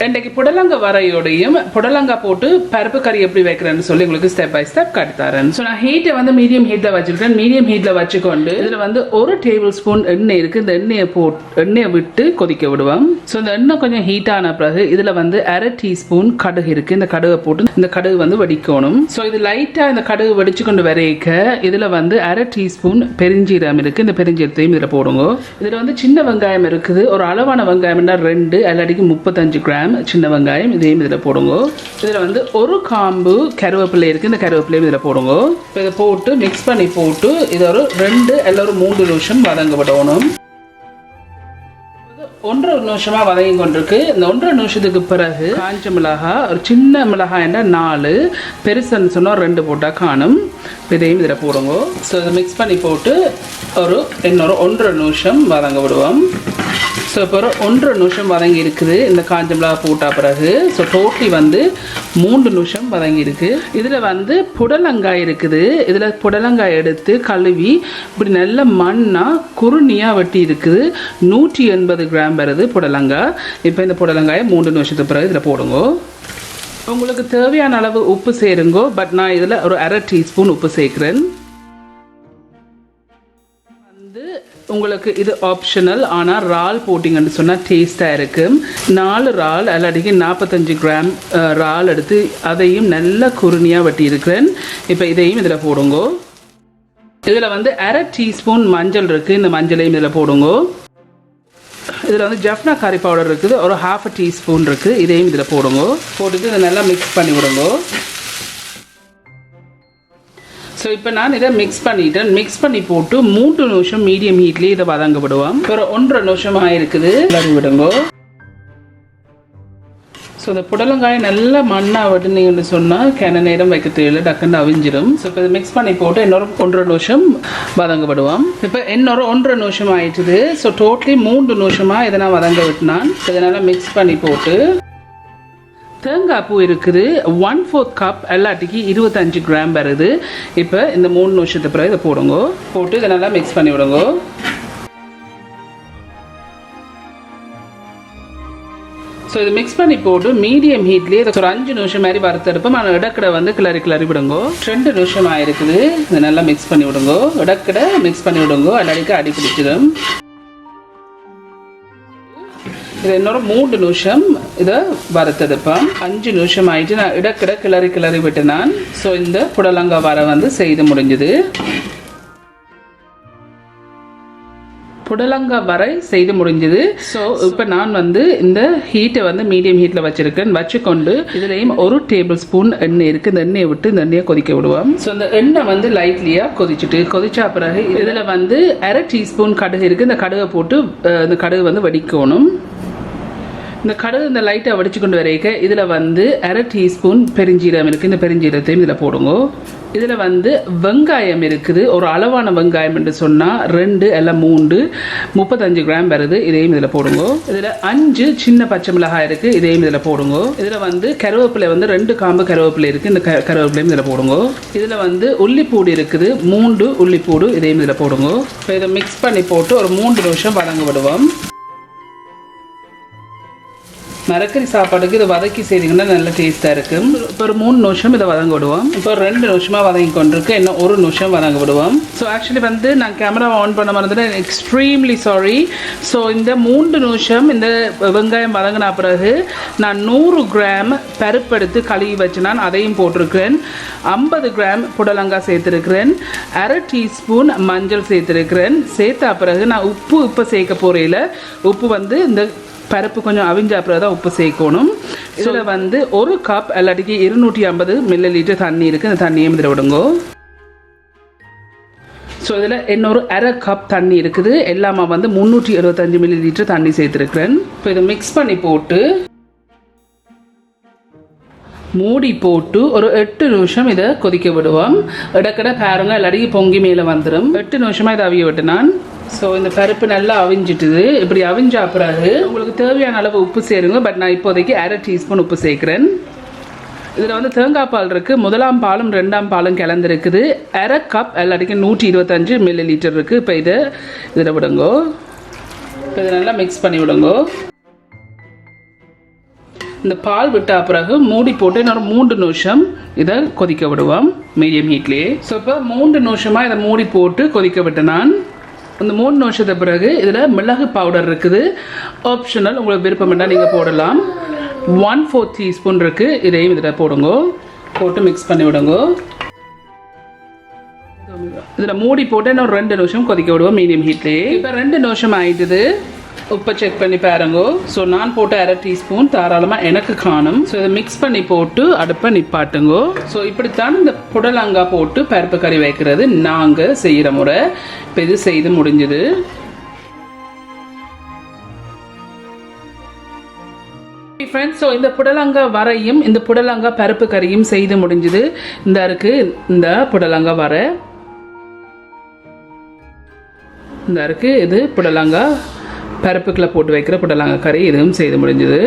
இன்றைக்கு புடலங்க வரையோடையும் புடலங்கா போட்டு பருப்பு கறி எப்படி வைக்கிறேன்னு சொல்லி உங்களுக்கு ஸ்டெப் பை ஸ்டெப் காட்டித்தரேன். ஸோ நான் ஹீட்டை வந்து மீடியம் ஹீட்டில் வச்சுக்கிட்டேன். மீடியம் ஹீட்டில் வச்சுக்கொண்டு இதில் வந்து 1 டேபிள் ஸ்பூன் எண்ணெய் இருக்குது. இந்த எண்ணெயை விட்டு கொதிக்க விடுவோம். ஸோ இந்த எண்ணெய் கொஞ்சம் ஹீட்டான பிறகு இதில் வந்து 1/2 டீஸ்பூன் கடுகு இருக்குது. இந்த கடுகை போட்டு இந்த கடுகு வந்து வெடிக்கணும். ஸோ இது லைட்டாக இந்த கடுகு வெடிச்சு கொண்டு வரைக்க இதில் வந்து 1/2 டீஸ்பூன் பெருஞ்சீரகம் இருக்குது. இந்த பெருஞ்சீரத்தையும் இதில் போடுங்க. இதில் வந்து சின்ன வெங்காயம் இருக்குது. ஒரு அளவான வெங்காயம்னா 2 அல்லாடிக்கு 35 கிராம் சின்ன வெங்காயம் இதையும் இதில் போடுங்க. இதில் வந்து 1 காம்பு கருவேப்பிலை இருக்குது. இந்த கருவேப்பிலையும் இதில் போடுங்க. இதை போட்டு மிக்ஸ் பண்ணி போட்டு இதை ஒரு 2 அல்ல ஒரு 3 நிமிஷம் வதங்க விடணும். 1.5 நிமிஷமா வதங்கி கொண்டிருக்கு. இந்த 1.5 நிமிஷத்துக்கு பிறகு காஞ்ச மிளகாய் ஒரு சின்ன மிளகாய் 4 பெருசுன்னு சொன்னால் 2 போட்டால் காணும். இதையும் இதில் போடுங்க. ஸோ இதை மிக்ஸ் பண்ணி போட்டு இன்னொரு 1.5 நிமிஷம் வதங்க விடுவோம். ஸோ இப்போ ஒரு 1.5 நிமிஷம் வதங்கி இருக்குது இந்த காஞ்ச மிளகாய் போட்ட பிறகு. ஸோ டோட்டலி வந்து 3 நிமிஷம் வதங்கி இருக்கு. இதில் வந்து புடலங்காய் இருக்குது. இதில் புடலங்காய் எடுத்து கழுவி இப்படி நல்ல மண்ணாக குறுநியாக வெட்டி இருக்குது. 180 கிராம் வருது புடலங்காய். இப்போ இந்த புடலங்காயை 3 நிமிஷத்துக்கு பிறகு இதில் போடுங்க. உங்களுக்கு தேவையான அளவு உப்பு சேருங்கோ. பட் நான் இதில் ஒரு 1/2 டீஸ்பூன் உப்பு சேர்க்குறேன். உங்களுக்கு இது ஆப்ஷனல். ஆனால் இறால் போட்டிங்கன்னு சொன்னால் டேஸ்ட்டாக இருக்கும். 4 இறால் அல்லாடிக்கு 45 கிராம் இறால் எடுத்து அதையும் நல்ல குறுநியாக வெட்டி இருக்கிறேன். இப்போ இதையும் இதில் போடுங்க. இதில் வந்து 1/2 டீஸ்பூன் மஞ்சள் இருக்குது. இந்த மஞ்சளையும் இதில் போடுங்க. இதில் வந்து ஜஃப்னா கறி பவுடர் இருக்குது. ஒரு 1/2 டீஸ்பூன் இருக்குது. இதையும் இதில் போடுங்க. போட்டுட்டு இதை நல்லா மிக்ஸ் பண்ணி விடுங்க. ஸோ இப்போ நான் இதை மிக்ஸ் பண்ணிட்டேன். மிக்ஸ் பண்ணி போட்டு 3 நிமிஷம் மீடியம் ஹீட்லேயே இதை வதங்க விடுவோம். ஒரு 1.5 நிமிஷம் ஆயிருக்குது. கிளறி விடுங்க. ஸோ இந்த புடலங்காயை நல்லா மண்ணாக விட்டுனீங்கன்னு சொன்னால் கிண நேரம் வைக்க தேவையில்லை, டக்குன்னு அவிஞ்சிடும். ஸோ இப்போ இதை மிக்ஸ் பண்ணி போட்டு இன்னொரு 1.5 நிமிஷம் வதங்க விடுவோம். இப்போ இன்னொரு 1.5 நிமிஷம் ஆயிடுச்சுது. ஸோ டோட்டலி 3 நிமிஷமாக இதை நான் வதங்க விட்டுனான். இதனால் மிக்ஸ் பண்ணி போட்டு தேங்காய் பூ இருக்குது. 1/4 கப் எல்லாட்டிக்கு 25 கிராம் வருது. இப்போ இந்த 3 நிமிஷத்துக்கு பிறகு இதை போடுங்க. போட்டு இதை நல்லா மிக்ஸ் பண்ணி விடுங்க. ஸோ இதை மிக்ஸ் பண்ணி போட்டு மீடியம் ஹீட்லேயே ஒரு 5 நிமிஷம் மாதிரி வறுத்தெடுப்போம். ஆனால் இடக்கடை வந்து கிளறி விடுங்க. 2 நிமிஷம் ஆயிருக்குது. இதை நல்லா மிக்ஸ் பண்ணி விடுங்க. இடக்கடை மிக்ஸ் பண்ணி விடுங்க. அடிக்க அடி பிடிச்சிடும். இதை இன்னொரு 3 நிமிஷம் இதை வறுத்தெடுப்பேன். 5 நிமிஷம் ஆயிட்டு நான் இடக்கிட கிளறி விட்டு நான். ஸோ இந்த புடலங்கா வரை வந்து செய்து முடிஞ்சுது. புடலங்கா வரை செய்து முடிஞ்சது. ஸோ இப்போ நான் வந்து இந்த ஹீட்டை வந்து மீடியம் ஹீட்டில் வச்சுக்கொண்டு இதுலேயும் 1 டேபிள் ஸ்பூன் எண்ணெய் இருக்குது. இந்த எண்ணெயை விட்டு இந்த எண்ணெயை கொதிக்க விடுவோம். ஸோ இந்த எண்ணெய் வந்து லைட்லியாக கொதிச்சா பிறகு இதில் வந்து 1/2 டீஸ்பூன் கடுகு இருக்குது. இந்த கடுகை போட்டு இந்த கடுகு வந்து வடிக்கணும். இந்த கடுகு இந்த லைட்டாக வடிச்சு கொண்டு வரைக்க இதில் வந்து 1/2 டீஸ்பூன் பெருஞ்சீரகம் இருக்குது. இந்த பெருஞ்சீரகத்தையும் இதில் போடுங்க. இதில் வந்து வெங்காயம் இருக்குது. ஒரு அளவான வெங்காயம் என்று சொன்னால் 2 அல்ல 3 35 கிராம் வருது. இதையும் இதில் போடுங்க. இதில் 5 சின்ன பச்சை மிளகாய் இருக்குது. இதையும் இதில் போடுங்க. இதில் வந்து கருவேப்பிலை வந்து 2 காம்பு கருவேப்பிலை இருக்குது. இந்த கருவேப்பிலையும் இதில் போடுங்க. இதில் வந்து உள்ளிப்பூடு இருக்குது. 3 உள்ளிப்பூடு இதையும் இதில் போடுங்க. இப்போ இதை மிக்ஸ் பண்ணி போட்டு ஒரு 3 நிமிஷம் வதங்க விடுவோம். மரக்கறி சாப்பாடுக்கு இதை வதக்கி செய்திங்கன்னா நல்ல டேஸ்ட்டாக இருக்கும். இப்போ ஒரு 3 நிமிஷம் இதை வதங்க விடுவோம். இப்போ 2 நிமிஷமாக வதங்கி கொண்டிருக்கு. இன்னும் 1 நிமிஷம் வதங்க விடுவோம். ஸோ ஆக்சுவலி வந்து நான் கேமரா ஆன் பண்ண மாதிரி எக்ஸ்ட்ரீம்லி சாரி. ஸோ இந்த 3 நிமிஷம் இந்த வெங்காயம் வதங்கின பிறகு நான் 100 கிராம் பருப்பு எடுத்து கழுவி வச்சு நான் அதையும் போட்டிருக்கிறேன். 50 கிராம் புடலங்காய் சேர்த்துருக்கிறேன். 1/2 டீஸ்பூன் மஞ்சள் சேர்த்துருக்கிறேன். சேர்த்த பிறகு நான் உப்பு இப்போ சேர்க்க போகிறேன். உப்பு வந்து இந்த பருப்பு கொஞ்சம் அவிஞ்ச அப்புறம் தான் உப்பு சேர்க்கணும். இதில் வந்து 1 கப் எல்லாட்டிக்கு 250 மில்லி தண்ணி இருக்குது. இந்த தண்ணியும் இதில் விடுங்க. ஸோ இதில் இன்னொரு 1/2 கப் தண்ணி இருக்குது. எல்லாமே வந்து 375 மில்லி தண்ணி சேர்த்துருக்கிறேன். இப்போ இதை மிக்ஸ் பண்ணி போட்டு மூடி போட்டு ஒரு 8 நிமிஷம் இதை கொதிக்க விடுவோம். இடக்கடை பாருங்க எல்லாத்தையும் பொங்கி மேலே வந்துடும். 8 நிமிஷமாக இதை அவிய விட்டு நான். ஸோ இந்த பருப்பு நல்லா அவிஞ்சிட்டுது. இப்படி அவிஞ்சா பிறகு உங்களுக்கு தேவையான அளவு உப்பு சேருங்க. பட் நான் இப்போதைக்கு 1/2 டீஸ்பூன் உப்பு சேர்க்குறேன். இதில் வந்து தேங்காய் பால் இருக்குது. 1ஆம் பாலும் 2ஆம் பாலும் கிளந்துருக்குது. 1/2 கப் எல்லாத்துக்கும் 125 மில்லி லிட்டர் இருக்குது. இப்போ இதில் விடுங்க. இப்போ இதை நல்லா மிக்ஸ் பண்ணி விடுங்க. இந்த பால் விட்ட பிறகு மூடி போட்டு இன்னொரு 3 நிமிஷம் இதை கொதிக்க விடுவோம் மீடியம் ஹீட்லேயே. ஸோ இப்போ 3 நிமிஷமாக இதை மூடி போட்டு கொதிக்க விட்டு நான் அந்த 3 நிமிஷத்துக்கு பிறகு இதில் மிளகு பவுடர் இருக்குது, ஆப்ஷனல், உங்களுக்கு விருப்பம் இருந்தால் நீங்கள் போடலாம். 1/4 டீஸ்பூன் இருக்குது, இதையும் இதில் போடுங்க, போட்டு மிக்ஸ் பண்ணி விடுங்க. இதில் மூடி போட்டு இன்னும் 2 நிமிஷம் கொதிக்க விடுவோம் மீடியம் ஹீட்லேயே. இப்போ 2 நிமிஷம் ஆகிட்டுது, உப்பை செக் பண்ணி பாருங்க. ஸோ நான் போட்ட 1/2 டீஸ்பூன் தாராளமாக எனக்கு காணும். ஸோ இதை மிக்ஸ் பண்ணி போட்டு அடுப்பை நிப்பாட்டுங்க. ஸோ இப்படித்தான் இந்த புடலங்காய் போட்டு பருப்பு கறி வைக்கிறது நாங்கள் செய்கிற முறை. இப்போ இது செய்து முடிஞ்சுது. ஃப்ரெண்ட்ஸ், ஸோ இந்த புடலங்காய் வரையும் இந்த புடலங்காய் பருப்பு கறியும் செய்து முடிஞ்சுது. இந்த இருக்கு இந்த புடலங்காய் வரை, இந்த இருக்கு இது புடலங்காய் பருப்புக்குள்ளே போட்டு வைக்கிற புடலங்காய் கறி, இதுவும் செய்து முடிஞ்சுது.